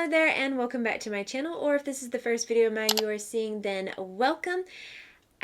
Hello there and welcome back to my channel, or if this is the first video of mine you are seeing, then welcome.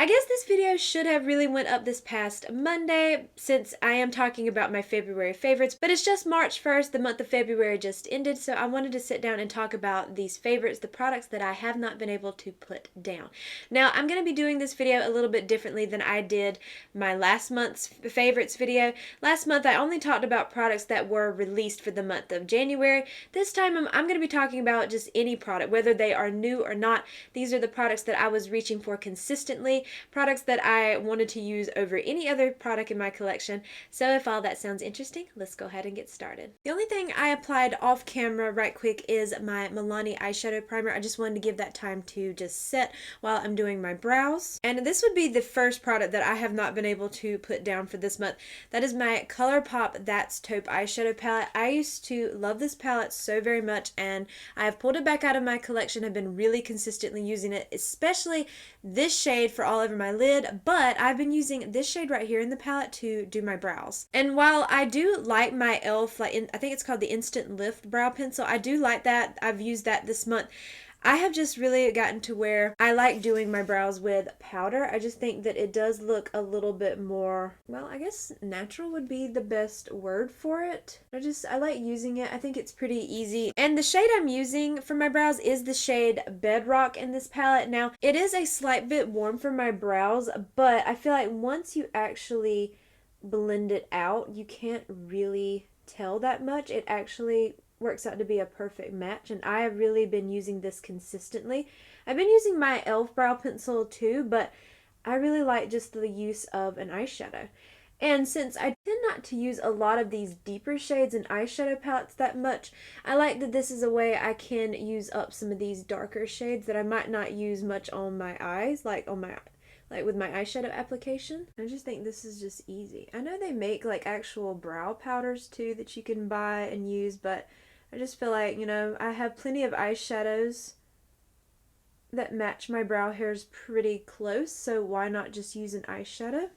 I guess this video should have really went up this past Monday since I am talking about my February favorites, but it's just March 1st, the month of February just ended, so I wanted to sit down and talk about these favorites, the products that I have not been able to put down. Now, I'm going to be doing this video a little bit differently than I did my last month's favorites video. Last month I only talked about products that were released for the month of January. This time I'm going to be talking about just any product, whether they are new or not. These are the products that I was reaching for consistently, products that I wanted to use over any other product in my collection. So if all that sounds interesting, let's go ahead and get started. The only thing I applied off camera right quick is my Milani eyeshadow primer. I just wanted to give that time to just set while I'm doing my brows. And this would be the first product that I have not been able to put down for this month. That is my ColourPop That's Taupe eyeshadow palette. I used to love this palette so very much, and I have pulled it back out of my collection. I've been really consistently using it, especially this shade for all over my lid, but I've been using this shade right here in the palette to do my brows. And while I do like my e.l.f., I think it's called the Instant Lift brow pencil, I do like that. I've used that this month. I have just really gotten to where I like doing my brows with powder. I just think that it does look a little bit more, well, I guess natural would be the best word for it. I like using it. I think it's pretty easy. And the shade I'm using for my brows is the shade Bedrock in this palette. Now, it is a slight bit warm for my brows, but I feel like once you actually blend it out, you can't really tell that much. It actually works out to be a perfect match, and I have really been using this consistently. I've been using my e.l.f. brow pencil too, but I really like just the use of an eyeshadow. And since I tend not to use a lot of these deeper shades in eyeshadow palettes that much, I like that this is a way I can use up some of these darker shades that I might not use much on my eyes, like with my eyeshadow application. I just think this is just easy. I know they make like actual brow powders too that you can buy and use, but I just feel like, I have plenty of eyeshadows that match my brow hairs pretty close, so why not just use an eyeshadow?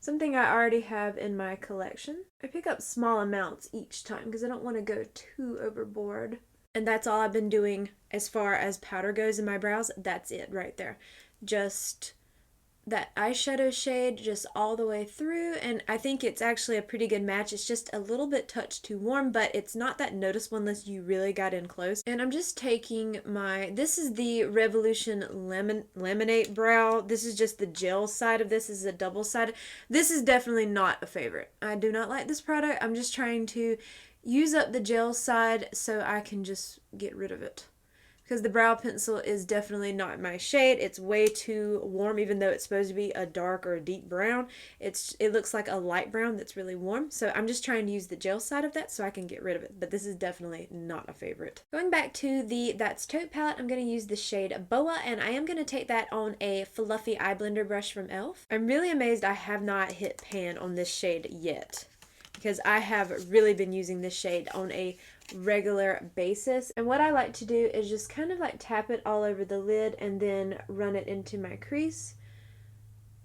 Something I already have in my collection. I pick up small amounts each time because I don't want to go too overboard. And that's all I've been doing as far as powder goes in my brows. That's it right there. Just that eyeshadow shade just all the way through, and I think it's actually a pretty good match. It's just a little bit touched too warm, but it's not that noticeable unless you really got in close. And I'm just taking this is the Revolution Laminate Brow. This is just the gel side of this. This is a double-sided. This is definitely not a favorite. I do not like this product. I'm just trying to use up the gel side so I can just get rid of it, because the brow pencil is definitely not my shade. It's way too warm, even though it's supposed to be a dark or a deep brown. It looks like a light brown that's really warm. So I'm just trying to use the gel side of that so I can get rid of it. But this is definitely not a favorite. Going back to the That's Taupe palette, I'm going to use the shade Boa, and I am going to take that on a fluffy eye blender brush from e.l.f. I'm really amazed I have not hit pan on this shade yet, because I have really been using this shade on a regular basis. And what I like to do is just kind of like tap it all over the lid and then run it into my crease.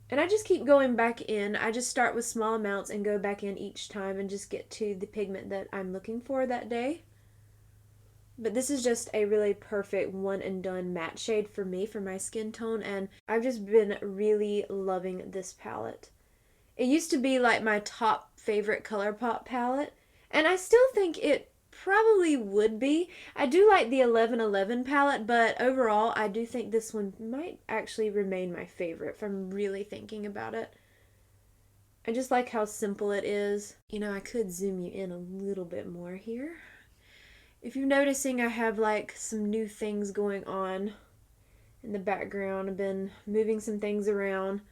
And I just keep going back in. I just start with small amounts and go back in each time and just get to the pigment that I'm looking for that day. But this is just a really perfect one and done matte shade for me, for my skin tone, and I've just been really loving this palette. It used to be like my top favorite ColourPop palette, and I still think it probably would be. I do like the 1111 palette, but overall I do think this one might actually remain my favorite if I'm really thinking about it. I just like how simple it is. I could zoom you in a little bit more here. If you're noticing, I have like some new things going on in the background. I've been moving some things around.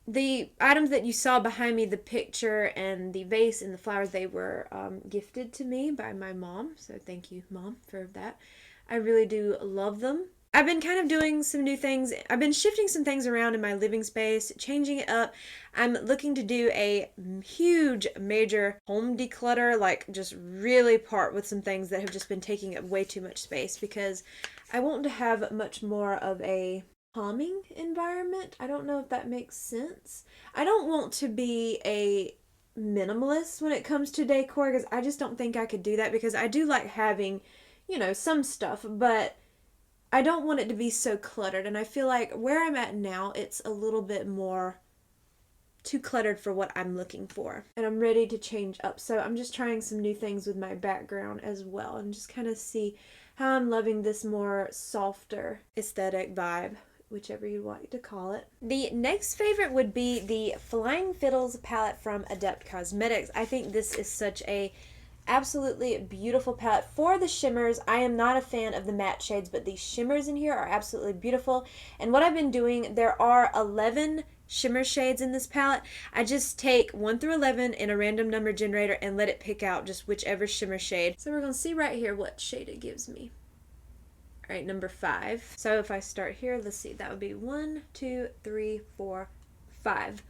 The items that you saw behind me, the picture and the vase and the flowers, they were gifted to me by my mom. So thank you, Mom, for that. I really do love them. I've been kind of doing some new things. I've been shifting some things around in my living space, changing it up. I'm looking to do a huge, major home declutter, like just really part with some things that have just been taking up way too much space, because I want to have much more of a calming environment. I don't know if that makes sense. I don't want to be a minimalist when it comes to decor, because I just don't think I could do that, because I do like having, you know, some stuff, but I don't want it to be so cluttered. And I feel like where I'm at now, it's a little bit more too cluttered for what I'm looking for. And I'm ready to change up. So I'm just trying some new things with my background as well, and just kind of see how I'm loving this more softer aesthetic vibe, whichever you like to call it. The next favorite would be the Flying Fiddles palette from Adept Cosmetics. I think this is such a absolutely beautiful palette. For the shimmers, I am not a fan of the matte shades, but these shimmers in here are absolutely beautiful. And what I've been doing, there are 11 shimmer shades in this palette. I just take 1 through 11 in a random number generator and let it pick out just whichever shimmer shade. So we're going to see right here what shade it gives me. All right, number 5. So if I start here, let's see, that would be 1, 2, 3, 4, 5,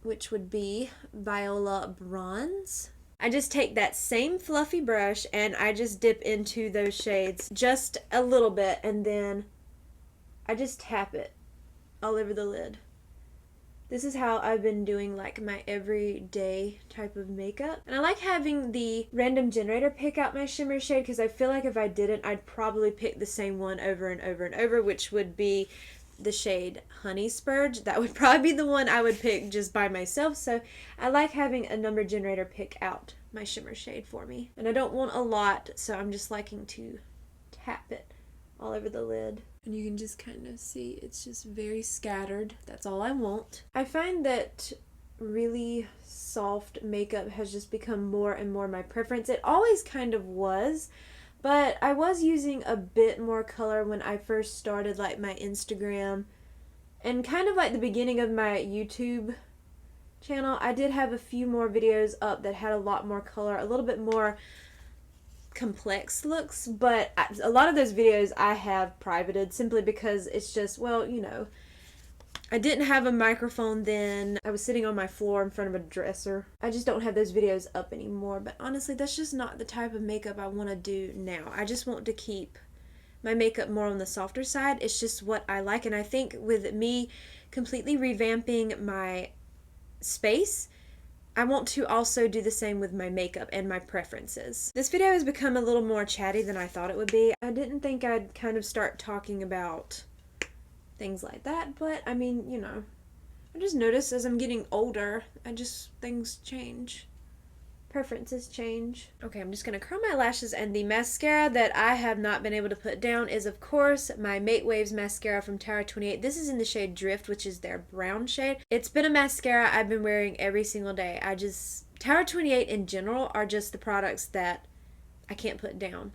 which would be Viola Bronze. I just take that same fluffy brush and I just dip into those shades just a little bit, and then I just tap it all over the lid. This is how I've been doing like my everyday type of makeup. And I like having the random generator pick out my shimmer shade, because I feel like if I didn't, I'd probably pick the same one over and over and over, which would be the shade Honey Spurge. That would probably be the one I would pick just by myself. So I like having a number generator pick out my shimmer shade for me. And I don't want a lot, so I'm just liking to tap it all over the lid. And you can just kind of see it's just very scattered. That's all I want. I find that really soft makeup has just become more and more my preference. It always kind of was, but I was using a bit more color when I first started like my Instagram and kind of like the beginning of my YouTube channel. I did have a few more videos up that had a lot more color, a little bit more complex looks, but a lot of those videos I have privated simply because it's just, well, you know, I didn't have a microphone then. I was sitting on my floor in front of a dresser. I just don't have those videos up anymore, but honestly, that's just not the type of makeup I want to do now. I just want to keep my makeup more on the softer side. It's just what I like, and I think with me completely revamping my space, I want to also do the same with my makeup and my preferences. This video has become a little more chatty than I thought it would be. I didn't think I'd kind of start talking about things like that, but I mean, you know, I just notice as I'm getting older, things change. Preferences change. Okay, I'm just going to curl my lashes, and the mascara that I have not been able to put down is, of course, my Make Waves mascara from Tower 28. This is in the shade Drift, which is their brown shade. It's been a mascara I've been wearing every single day. Tower 28 in general are just the products that I can't put down.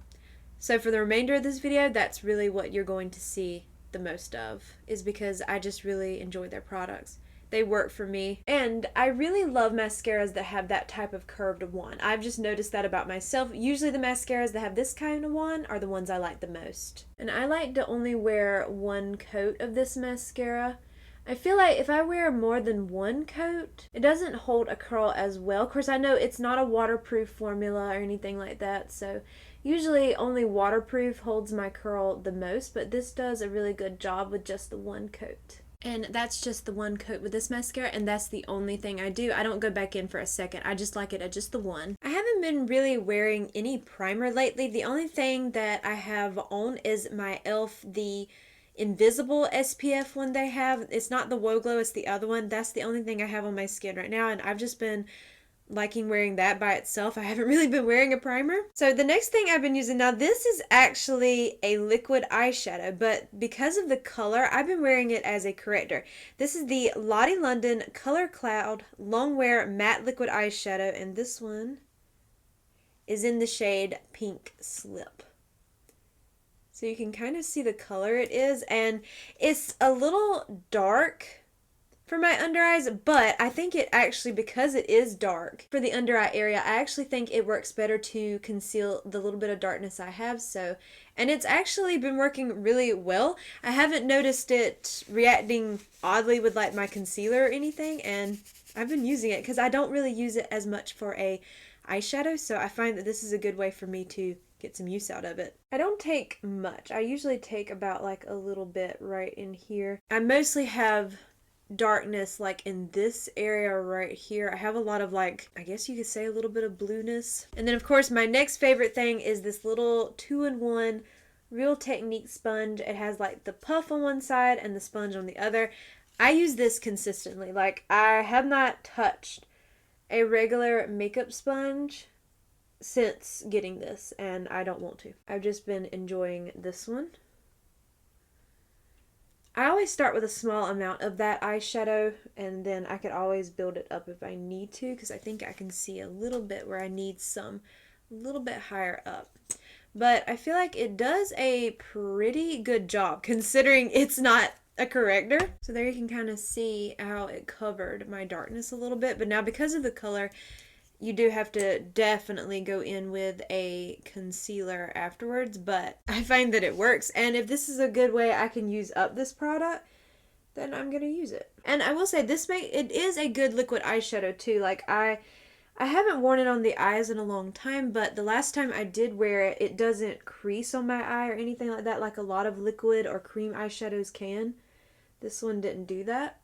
So for the remainder of this video, that's really what you're going to see the most of, is because I just really enjoy their products. They work for me. And I really love mascaras that have that type of curved wand. I've just noticed that about myself. Usually the mascaras that have this kind of wand are the ones I like the most. And I like to only wear one coat of this mascara. I feel like if I wear more than one coat, it doesn't hold a curl as well. Of course, I know it's not a waterproof formula or anything like that, so usually only waterproof holds my curl the most, but this does a really good job with just the one coat. And that's just the one coat with this mascara, and that's the only thing I do. I don't go back in for a second. I just like it at just the one. I haven't been really wearing any primer lately. The only thing that I have on is my e.l.f. the invisible SPF one they have. It's not the Woe Glow, it's the other one. That's the only thing I have on my skin right now, and I've just been liking wearing that by itself. I haven't really been wearing a primer. So the next thing I've been using, now this is actually a liquid eyeshadow, but because of the color, I've been wearing it as a corrector. This is the Lottie London Color Cloud Longwear Matte Liquid Eyeshadow, and this one is in the shade Pink Slip. So you can kind of see the color it is, and it's a little dark for my under eyes, but I think it actually, because it is dark for the under eye area, I actually think it works better to conceal the little bit of darkness I have. And it's actually been working really well. I haven't noticed it reacting oddly with like my concealer or anything, and I've been using it because I don't really use it as much for a eyeshadow, so I find that this is a good way for me to get some use out of it. I don't take much. I usually take about like a little bit right in here. I mostly have darkness like in this area right here. I have a lot of, like, I guess you could say a little bit of blueness. And then of course my next favorite thing is this little 2-in-1 Real Technique sponge. It has like the puff on one side and the sponge on the other. I use this consistently. Like, I have not touched a regular makeup sponge since getting this, and I don't want to. I've just been enjoying this one. I always start with a small amount of that eyeshadow, and then I could always build it up if I need to, because I think I can see a little bit where I need some a little bit higher up. But I feel like it does a pretty good job considering it's not a corrector. So there you can kind of see how it covered my darkness a little bit. But now because of the color, you do have to definitely go in with a concealer afterwards, but I find that it works. And if this is a good way I can use up this product, then I'm gonna use it. And I will say it is a good liquid eyeshadow too. Like, I haven't worn it on the eyes in a long time, but the last time I did wear it, it doesn't crease on my eye or anything like that like a lot of liquid or cream eyeshadows can. This one didn't do that.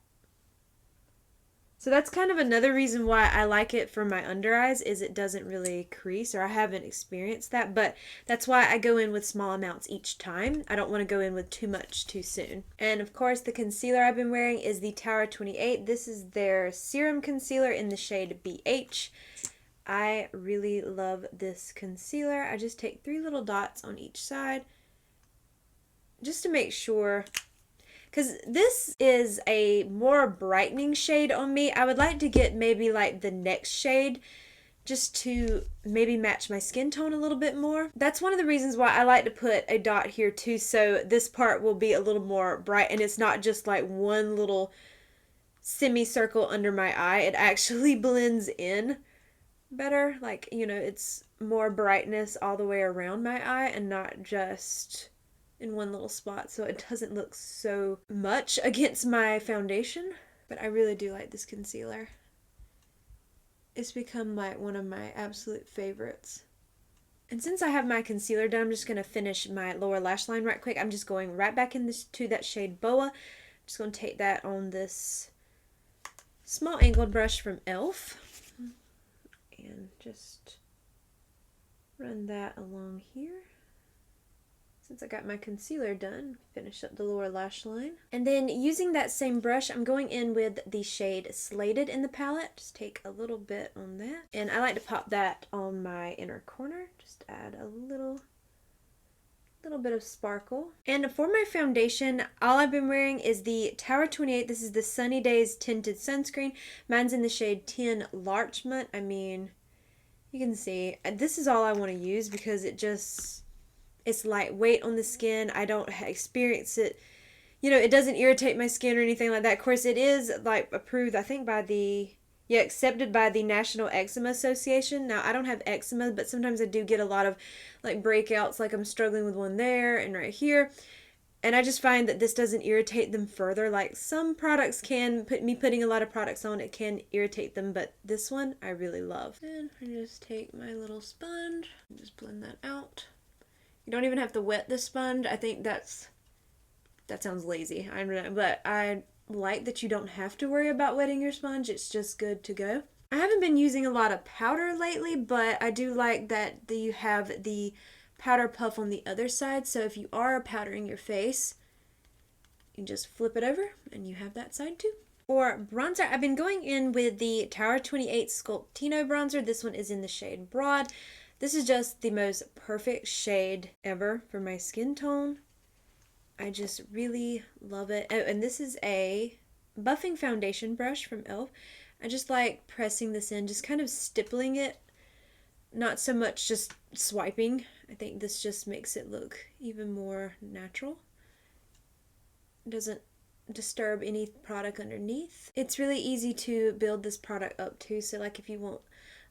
So that's kind of another reason why I like it for my under eyes, is it doesn't really crease, or I haven't experienced that, but that's why I go in with small amounts each time. I don't want to go in with too much too soon. And of course the concealer I've been wearing is the Tower 28. This is their serum concealer in the shade BH. I really love this concealer. I just take 3 little dots on each side just to make sure, because this is a more brightening shade on me. I would like to get maybe like the next shade just to maybe match my skin tone a little bit more. That's one of the reasons why I like to put a dot here too, so this part will be a little more bright and it's not just like one little semicircle under my eye. It actually blends in better. Like, you know, it's more brightness all the way around my eye and not just in one little spot, so it doesn't look so much against my foundation. But I really do like this concealer. It's become like one of my absolute favorites. And since I have my concealer done, I'm just going to finish my lower lash line right quick. I'm just going right back into that shade Boa. I'm just going to take that on this small angled brush from e.l.f. and just run that along here. Since I got my concealer done, finish up the lower lash line. And then using that same brush, I'm going in with the shade Slated in the palette. Just take a little bit on that. And I like to pop that on my inner corner. Just add a little bit of sparkle. And for my foundation, all I've been wearing is the Tower 28. This is the Sunny Days Tinted Sunscreen. Mine's in the shade 10 Larchmont. I mean, you can see, this is all I want to use because it's lightweight on the skin. I don't experience it, you know, it doesn't irritate my skin or anything like that. Of course, it is like approved, I think, by accepted by the National Eczema Association. Now, I don't have eczema, but sometimes I do get a lot of like breakouts, like I'm struggling with one there and right here. And I just find that this doesn't irritate them further. Like some products can, putting a lot of products on, it can irritate them, but this one I really love. And I just take my little sponge and just blend that out. You don't even have to wet the sponge. I think that sounds lazy. I don't know, but I like that you don't have to worry about wetting your sponge. It's just good to go. I haven't been using a lot of powder lately, but I do like that you have the powder puff on the other side. So if you are powdering your face, you just flip it over and you have that side too. For bronzer, I've been going in with the Tower 28 Sculptino bronzer. This one is in the shade Broad. This is just the most perfect shade ever for my skin tone. I just really love it. Oh, and this is a buffing foundation brush from e.l.f. I just like pressing this in, just kind of stippling it. Not so much just swiping. I think this just makes it look even more natural. It doesn't disturb any product underneath. It's really easy to build this product up too, so like if you want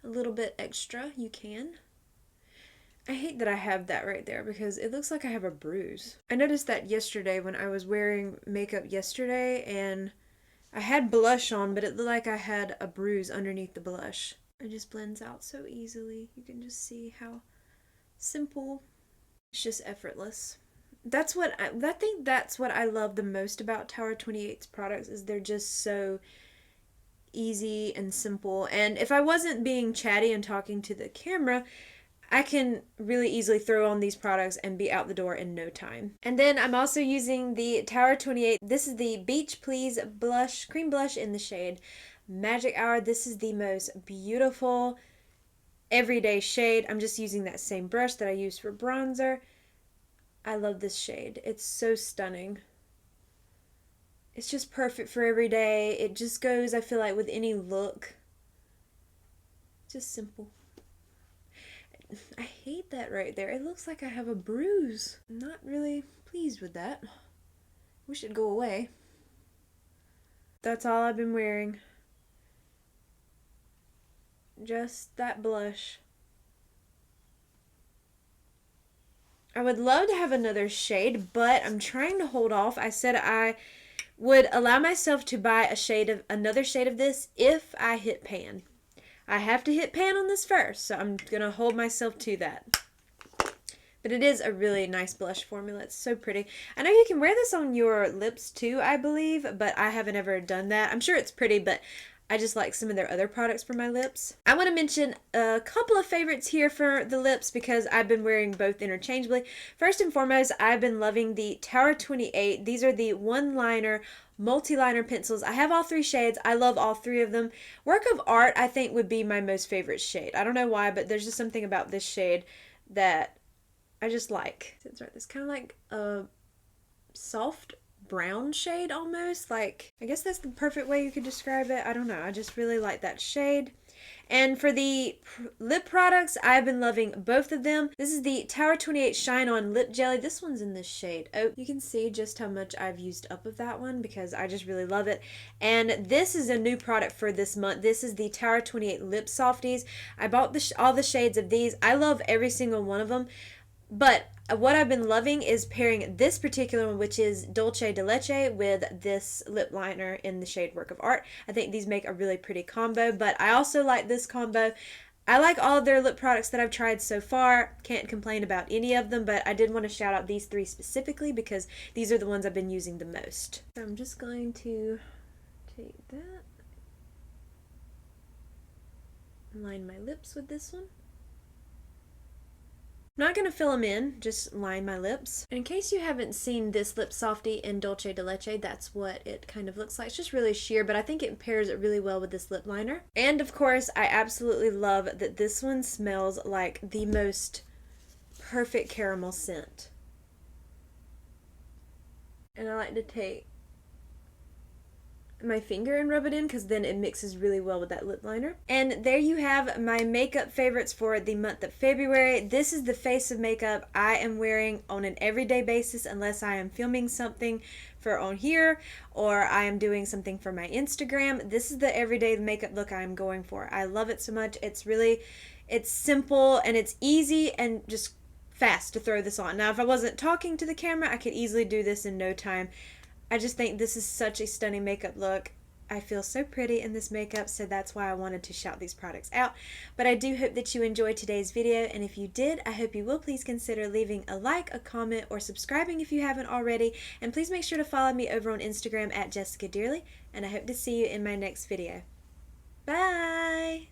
a little bit extra, you can. I hate that I have that right there because it looks like I have a bruise. I noticed that yesterday when I was wearing makeup yesterday and I had blush on, but it looked like I had a bruise underneath the blush. It just blends out so easily. You can just see how simple. It's just effortless. I think that's what I love the most about Tower 28's products is they're just so easy and simple. And if I wasn't being chatty and talking to the camera, I can really easily throw on these products and be out the door in no time. And then I'm also using the Tower 28. This is the Beach Please blush, cream blush in the shade Magic Hour. This is the most beautiful everyday shade. I'm just using that same brush that I used for bronzer. I love this shade. It's so stunning. It's just perfect for every day. It just goes, I feel like, with any look. Just simple. I hate that right there. It looks like I have a bruise. I'm not really pleased with that. Wish it'd go away. That's all I've been wearing. Just that blush. I would love to have another shade, but I'm trying to hold off. I said I would allow myself to buy another shade of this if I hit pan. I have to hit pan on this first, so I'm going to hold myself to that. But it is a really nice blush formula. It's so pretty. I know you can wear this on your lips too, I believe, but I haven't ever done that. I'm sure it's pretty, but I just like some of their other products for my lips. I want to mention a couple of favorites here for the lips because I've been wearing both interchangeably. First and foremost, I've been loving the Tower 28. These are the one-liner multi-liner pencils. I have all three shades. I love all three of them. Work of Art, I think, would be my most favorite shade. I don't know why, but there's just something about this shade that I just like. It's kind of like a soft brown shade almost. Like, I guess that's the perfect way you could describe it. I don't know. I just really like that shade. And for the lip products, I've been loving both of them. This is the Tower 28 Shine On Lip Jelly. This one's in this shade. Oh, you can see just how much I've used up of that one because I just really love it. And this is a new product for this month. This is the Tower 28 Lip Softies. I bought all the shades of these. I love every single one of them. But what I've been loving is pairing this particular one, which is Dolce de Leche, with this lip liner in the shade Work of Art. I think these make a really pretty combo, but I also like this combo. I like all of their lip products that I've tried so far. Can't complain about any of them, but I did want to shout out these three specifically because these are the ones I've been using the most. So I'm just going to take that, line my lips with this one. I'm not going to fill them in, just line my lips. And in case you haven't seen this lip softy in Dolce de Leche, that's what it kind of looks like. It's just really sheer, but I think it pairs it really well with this lip liner. And of course, I absolutely love that this one smells like the most perfect caramel scent. And I like to take my finger and rub it in because then it mixes really well with that lip liner. And there you have my makeup favorites for the month of February. This is the face of makeup I am wearing on an everyday basis unless I am filming something for on here or I am doing something for my Instagram. This is the everyday makeup look I'm going for. I love it so much. It's simple and it's easy and just fast to throw this on. Now if I wasn't talking to the camera, I could easily do this in no time. I just think this is such a stunning makeup look. I feel so pretty in this makeup, so that's why I wanted to shout these products out. But I do hope that you enjoyed today's video, and if you did, I hope you will please consider leaving a like, a comment, or subscribing if you haven't already. And please make sure to follow me over on Instagram at Jessica Dearly, and I hope to see you in my next video. Bye!